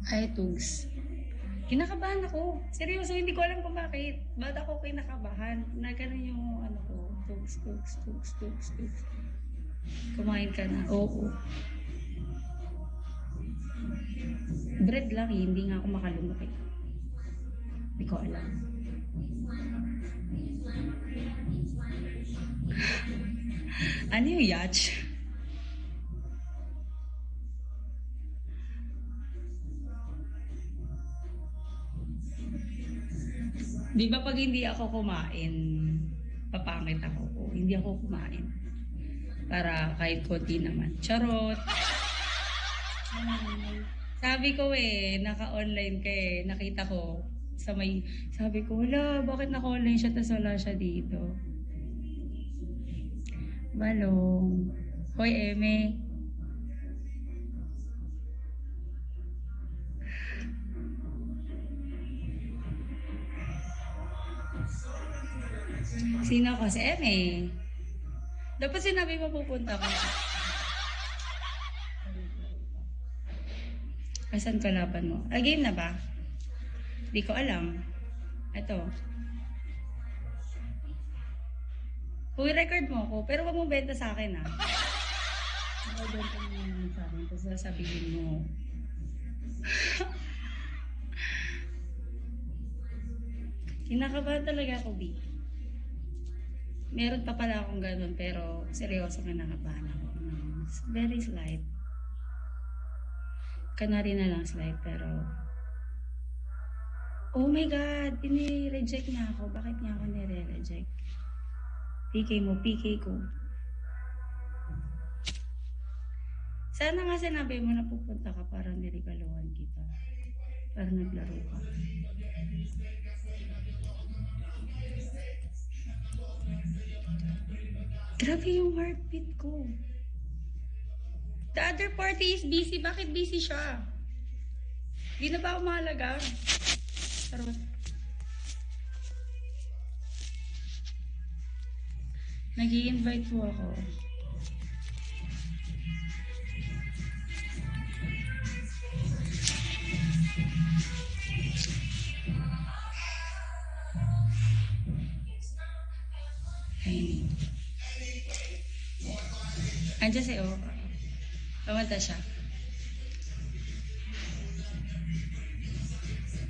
Ay, tugs. Kinakabahan ako. Seryoso, hindi ko alam kung bakit. Ba't ako kinakabahan? Na ganun yung ano ko. Tugs, tugs, tugs, tugs, tugs. Kumain ka na. Oo. Bread lang eh. Hindi nga ako makalunok eh. Hindi ko alam. Ano yung yacht? Di ba pag hindi ako kumain, papangit ako. O, hindi ako kumain. Para kahit konti naman. Charot! Sabi ko naka-online ka eh. Nakita ko sa may, sabi ko, wala, bakit naka-online siya tas wala siya dito? Balong. Hoy, Eme. Sino ko? Si Eme. Dapat sinabi mo pupunta ko. Asan kalaban mo? Ah, game na ba? Di ko alam. Ito. Uy, record mo ako, pero wag mo benta sa akin, ha? Wag mo benta mo naman sa akin, tapos sasabihin mo. Kinakabahan talaga ako, B. Meron pa pala akong ganun, pero seryoso kinakabahan ako. Very slight. Kanari na lang slight, pero... Oh my God! Ini-reject niya ako. Bakit niya ako nire-reject? PK mo, PK ko. Sana nga sinabi mo na pupunta ka para niregaluhan kita. Para naglaro ka. Grabe yung heartbeat ko. The other party is busy. Bakit busy siya? Di na ba ako mahalaga? Charot. Nag-i-invite po ako. Ay. Andiyan si O. Pamanta siya.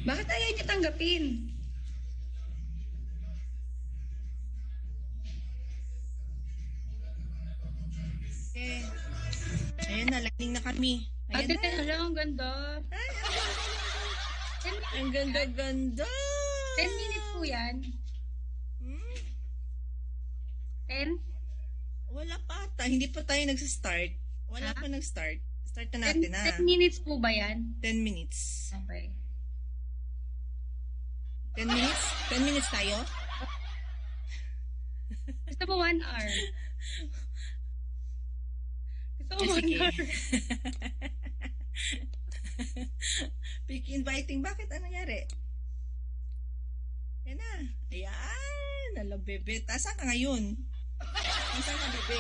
Bakit ayaw niya tanggapin? Ayan na, lining na kami. Ate, Ayan na. hala, ang ganda. Ay, ang ganda-ganda. 10 minutes po yan. Hmm? 10? Wala pa ata. Hindi pa tayo nag-start. Wala pa nag-start. Start na 10, natin na. 10 minutes po ba yan? 10 minutes. Okay. 10 minutes? 10 minutes tayo? Gusto mo 1 hour? Gusto mo 1 Sige. hour? Pick inviting. Bakit? Ano nangyari? Yan na. Ayan. Alam, bebe. Asan ka ngayon? Asan ka, bebe?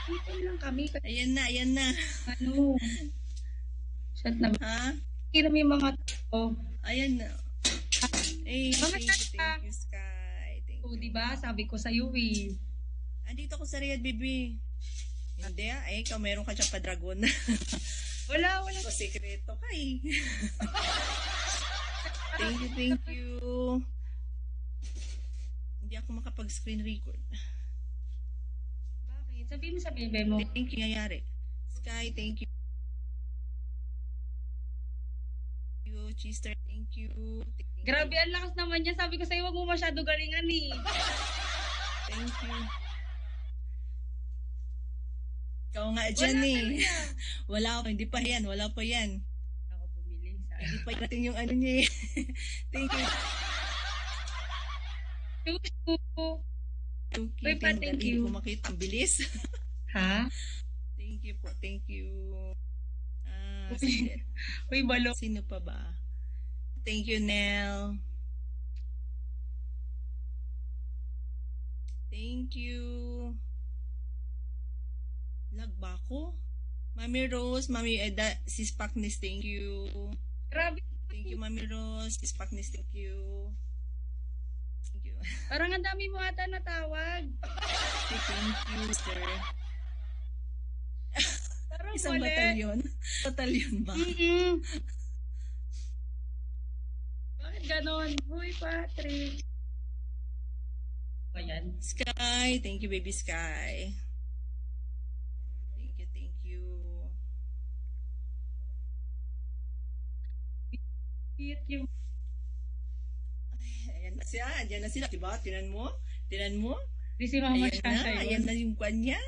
Dito lang kami. Ayan na, ayan na. Ano? Shut na. Ha? Kira mo yung mga tao. Ayan na. Hey, Bakit thank you, Sky. Thank O, you. diba? Sabi ko sa'yo eh. Andito ako sa Riyadh, baby. Hindi ay ikaw meron ka dyan pa dragon. Wala. So, sekreto ka eh. Thank you. Hindi ako makapag-screen record. Bakit? Sabihin mo sa bebe mo. Thank you, nangyari. Sky, thank you. Chister, thank you. Grabe, ang lakas naman niya. Sabi ko sa'yo, wag mo masyado galingan eh. Thank you. Ikaw nga dyan Wala eh. talaga. Wala pa, hindi pa yan. Wala pa yan. Ako bumili sa Hindi pa natin yung ano niya eh. Thank you. Uy, pa, thank you. Hindi ko makita. Ang bilis. Ha? Thank you po. Thank you. Uy, balo. Sino pa ba? Thank you, Nell. Thank you. Lag ba ako? Mami Rose, Mami Eda, Sis Paknis, thank you. Grabe. Thank you, Mami Rose. Ispaknis, thank you. Thank you. Parang ang dami mo ata natawag. Thank you, sir. Parang Isang mali. batalyon. Batalyon ba? Bakit ganon? Huy, Patrick. Ayan. Sky. Thank you, baby Sky. Thank you, thank you. Cute yung... Ayan na siya. Ayan na sila. Diba? Tinan mo? Tinan mo? Di si Mama Ayan siya na. sa'yo. Ayan na yung kwan niya.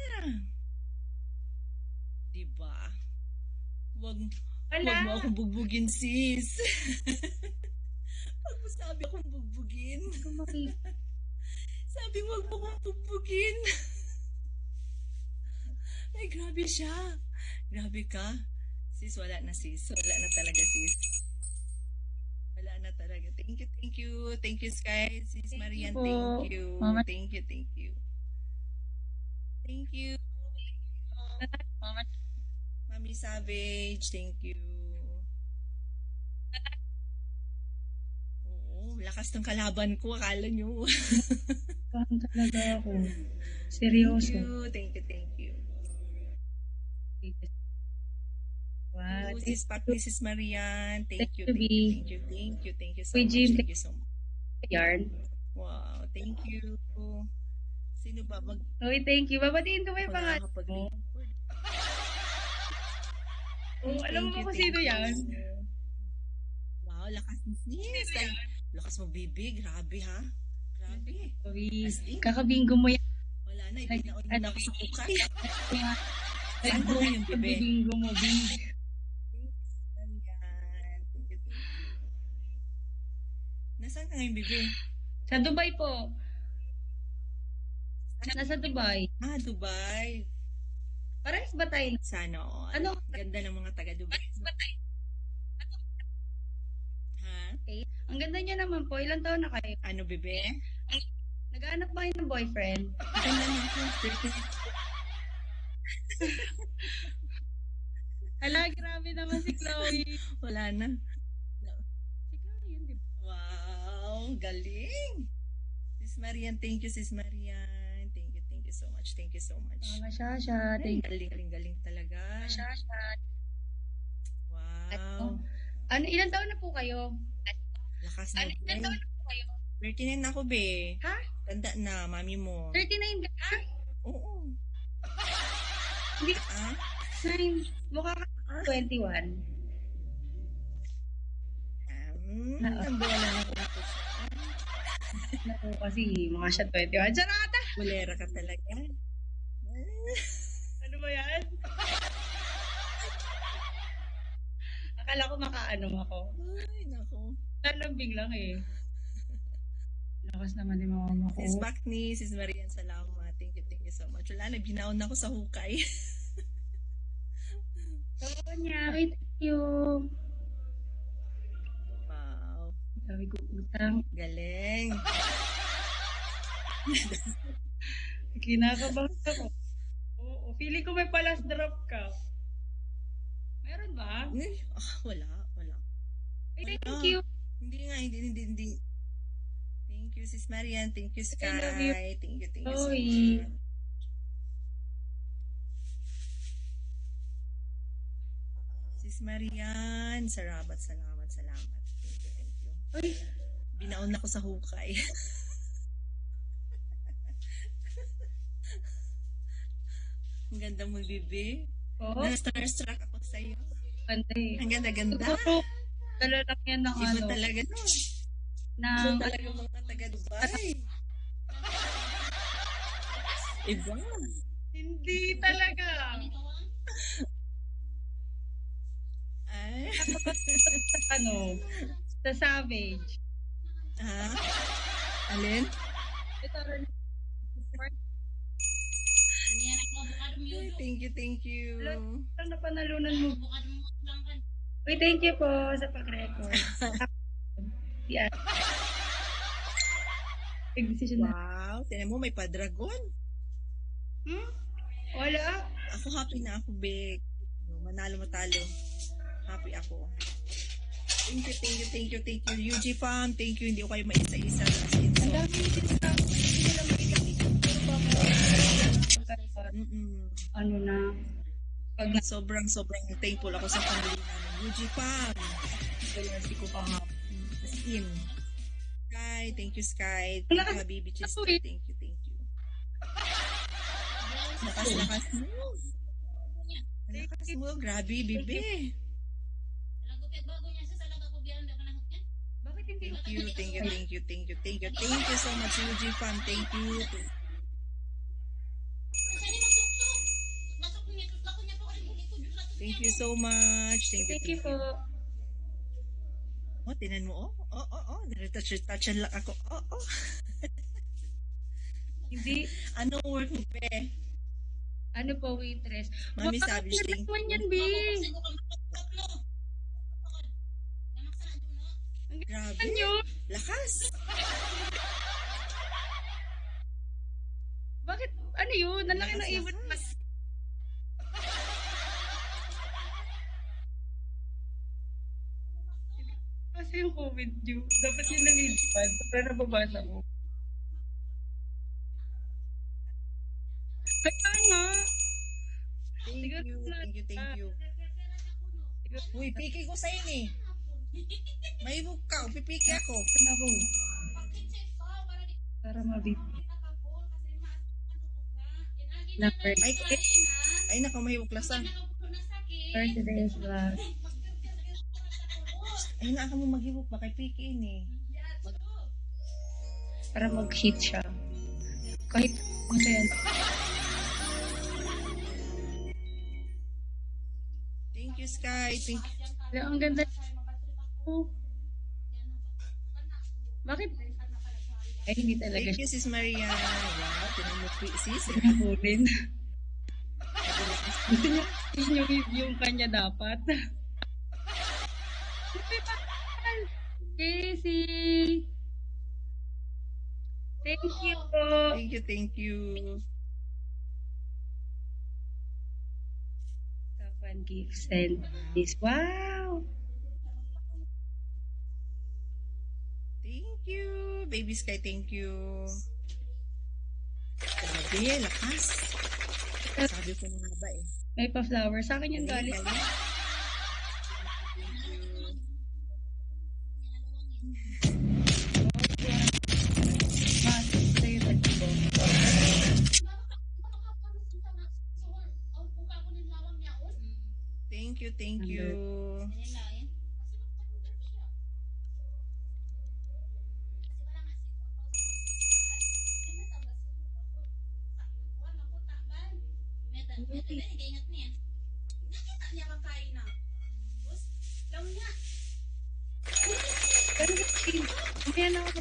Diba? Wag Wala. mo akong bugbugin, sis. Wag mo sabi akong bugbugin. Sabi mo, wag mo akong bugbugin. Ay, grabe siya. Grabe ka. Sis, wala na sis. Wala na talaga sis. Wala na talaga. Thank you, thank you. Thank you, Sky. Sis Thank you Marian, po. thank you. Mama. Thank you, thank you. Thank you. Mama. Mami Savage, thank you. Oo, lakas ng kalaban ko. Akala nyo. Parang talaga ako. Thank Seryoso. you, thank you, thank you. Wow. Sis Pakli, Sis Marian, thank you, Thank you, thank you, B. thank you, thank you, thank you so Uy, much, Jim, thank you so much. Yarn. Wow, thank you. Sino ba mag Uy, thank you. Babatiin ko ba yung pangalan mo? makakapag-record? Oh, alam mo ba kung sino yan? Wow, lakas ni sis. Lakas mo, baby. Grabe, ha? Grabe. Uy, As in? kakabingo mo yan. Wala na, ibinaon mo na ako sa kukay. Saan Saan ka ngayon, bebe? Kakabingo mo, B. Ayan. Thank you, thank you. Nasaan ka ngayon, bebe? Sa Dubai po. Nasa Dubai. Ah, Dubai. Parehas ba tayo? Sana all. Ano? Ganda ng mga taga Dubai. Ha? Ang ganda niya naman po. Ilang taon na kayo? Ano, bebe? Naghahanap ba kayo ng boyfriend? Ganda ng ako. Hala, grabe naman si Chloe. Wala na. Si Chloe yun, di ba? Wow, galing. Sis Marian, thank you, Sis Marian. Thank you so much. Thank you so much. Mama Shasha, Ay, thank you. galing talaga. Mama Shasha. Wow. Ano, ilang taon na po kayo? Lakas na. Ilang taon na po kayo? 39 na ako, be. Ha? Tanda na, mami mo. 39 ka? Ha? Oo. Hindi Ah? ka 9. Mukha ka 21. Nambuha lang ako ako siya. Naku, kasi mukha siya 21. Charata! Bulera ka talaga. Ano ba yan? Akala ko makaano ako. Ay, naku. Lalambing lang eh. Lakas naman ni mama ko. Sis Bakni, Sis Marian, salamat. Thank you so much. Wala na, binaon na ako sa hukay. Oo niya. Thank you. Wow. Sabi ko utang. Galing. Kinakabahan ako. Oo. Feeling ko may palas drop ka. Meron ba? Ay, wala. Ay, thank Wala. you. Hindi. Thank you, Sis Marian. Thank you, Sky. I love you. Thank you so Chloe. much. Sis Marian, salamat. Thank you. Ay, Binaon ako sa hukay. Ang ganda mo, bibi. oo. Na-starstruck ako sa'yo. Panday. Ang ganda-ganda. Siguro, dala lang yan ng Iba ano. talaga no. Ng, Iba talaga mga taga Dubai. Iba. hindi talaga. Ay. Ano? Sa Savage. Ha? Alin? Ito rin. Ay, thank you. Ano panalunan mo? Uy, thank you po sa pag-record. Yan. Nag-decision na. Wow, tinan mo may pa-dragon. Wala. Ako happy na ako, Bek. Manalo matalo. Happy ako. Thank you. UG Fam, thank you. Hindi ko kayo maisa-isa. Ang dami din sa hindi nila mainit. Pero baka ano na, pag Sobrang thankful ako sa pamilya namin. UG Fam. nag-energy ko pa nga. As in. Sky, thank you Sky. Wala Thank you ka- Habibi Chista. Ako eh. Thank you. Lakas mo. Lakas mo. Grabe, bibi. Bakit hindi Thank you so much, UG Fam. Thank you. Thank you so much. Thank you po. Oh, tinan mo, oh. Touch lang ako. Oh. Hindi, Anong work mo, be? ano po, waitress. Mami Baka Savage, clear thank naman you. yan, B. Ang Grabe. ganyan yun. Lakas. Bakit, ano yun? Ang laki ng Lakas, ibon. lakas. Kasi yung COVID due. Dapat yun lang ilipad. Pero nababasa ko. Kaya nga. Thank you. Uy, piki ko sa'yo eh. May book ka, pipiki ako. Ano ko? Para mabit. Number Ay, naka, may buklas ah. for today's vlog. Ay, naka mo maghibok, baka pikiin eh. Para mag-hit siya. Kahit masaya. Thank you, Sky. Thank you. Ang ganda. Oh. Bakit? Ay, hindi talaga Thank siya. you, Sis Maria. Wow, tinan mo, sis. Pinahulin. Gusto niya yung kanya dapat. Casey! Thank you po. Thank you. Top one gifts and this. Wow! Thank you. Baby Sky, thank you. Grabe, lakas. Sabi ko na nga ba eh. May pa-flower. Sa akin yung galing. Sa'yo tayo. Thank you. Pero mamaya na ako.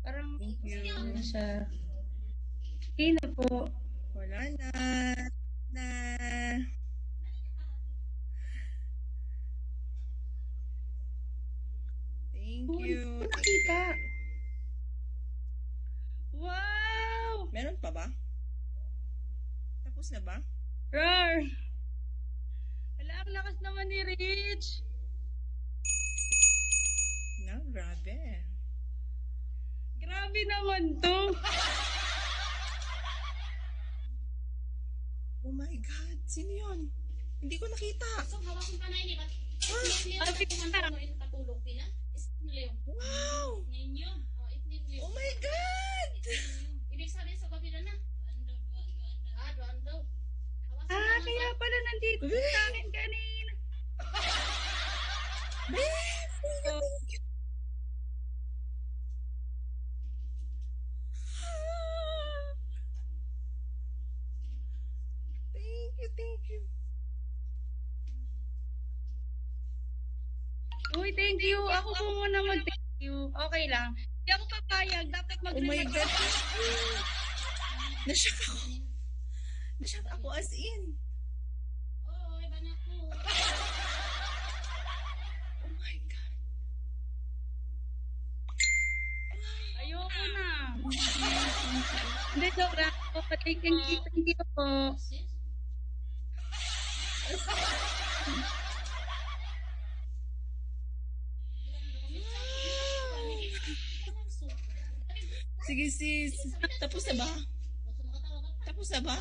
Parang Thank you. ano siya. Okay na po. Wala na. Thank you. Nakita. Wow! Meron pa ba? Tapos na ba? Roar! Wala, ang lakas naman ni Rich. No, grabe. Grabe naman to. Oh my God. Sino yun? Hindi ko nakita. Wow! Oh my God! Kaya pala nandito sa akin kanina. Oh, Thank you. uy, thank you. Ako po muna mag-thank you. Okay lang. Hindi ako papayag. Dapat Oh my mag-remark God. ako. Nashock ako as in. Oh my God. Ayoko na. Hindi, sobra. Thank you po. Sige sis. Tapos na ba? Tapos na ba?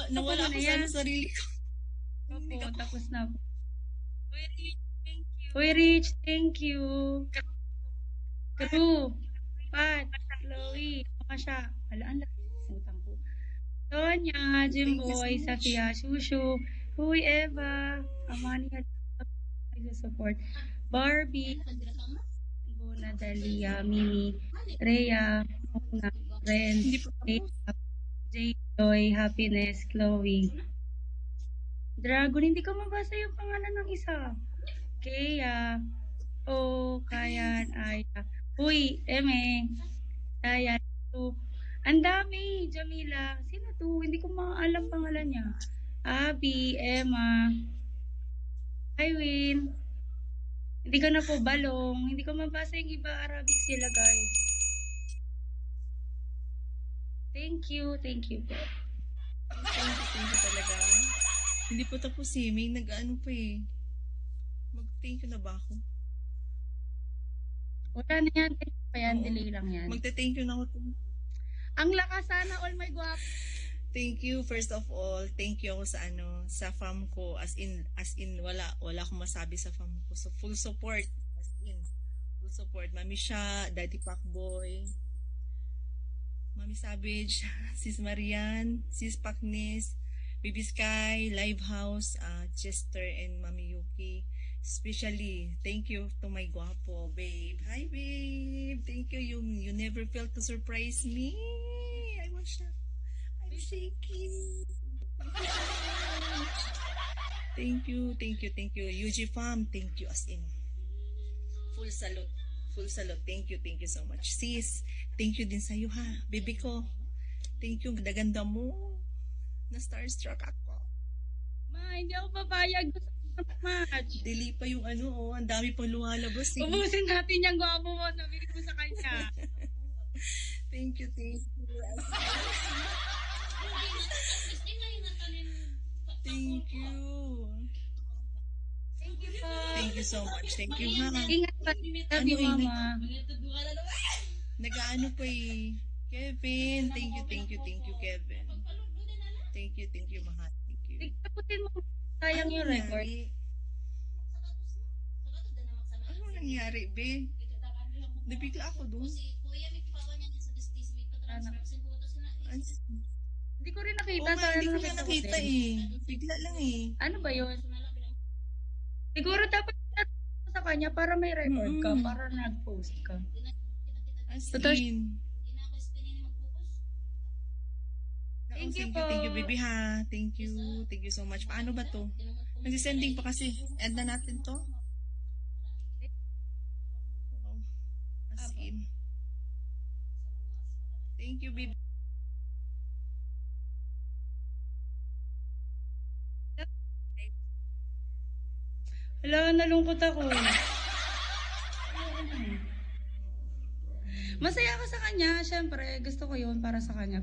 Nawala Tapos ako na sa yan. sarili ko. Opo, tapos na po. Uy, Rich, thank you. Crew, Pat, Chloe, mga siya. Alaan lang. Utang ko. Tonya, Jimboy, so much. Safia, Shushu, Huy, Eva, Amani, support. Barbie, Guna, Dalia, Mimi, Rhea, Mona, Ren, Hindi pa tapos. Jay, Joy, Happiness, Chloe. Dragon, hindi ko mabasa yung pangalan ng isa. Kaya, Kayan, Aya. Uy, Eme, Dayan, Tu. Ang dami, Jamila. Sino to? Hindi ko maalam pangalan niya. Abby, Emma, Irene. Hindi ko na po balong. Hindi ko mabasa yung iba. Arabic sila, guys. Thank you po. Thank you talaga. Hindi pa tapos eh. May nag-ano pa eh. Mag-thank you na ba ako? Wala na yan. Thank you pa yan. Oo. Delay lang yan. Magte-thank you na ako. Ang lakas sana, all my guwap. Thank you first of all. Thank you ako sa fam ko as in wala akong masabi sa fam ko. So full support full support. Mami Sha, Daddy Pacboy, Mami Savage, Sis Marian, Sis Pacnis, Baby Sky, Livehouse, Chester and Mami Yuki. Especially, thank you to my guapo babe. Hi babe. Thank you. You never failed to surprise me. I was shocked. I'm shaking. Thank you. UG Fam, thank you as in. Full salute. Thank you so much. Sis, thank you din sa'yo ha. Baby ko, thank you. Ganda mo. Na-starstruck ako. Ma, hindi ako papayag. Gusto ko na match. Dili pa yung ang dami pang lumalabas. Eh. Ubusin natin yung gwapo mo. Sabi ko sa kanya. Thank you. Thank you. Thank you so much. Thank you, ha. Ingat pa. Sabi mama. Nag-ano pa eh. Kevin, thank you, Kevin. Thank you, mahal. Thank you. Tigtaputin mo. Sayang yung record. Ano nangyari, be? Nabigla ako doon. Hindi ko rin nakita. Oo nga, hindi ko na nakita nakita eh. Bigla lang eh. Ano ba yun? Siguro dapat sa kanya para may record ka. Mm-mm. Para nag-post ka. As Totoo. in. Thank you Thank you, baby ha. Thank you so much. Paano ba to? Nagsisending pa kasi. End na natin to. Wow. As in. Thank you, baby. Wala, nalungkot ako. Masaya ako sa kanya. Siyempre, gusto ko yun para sa kanya.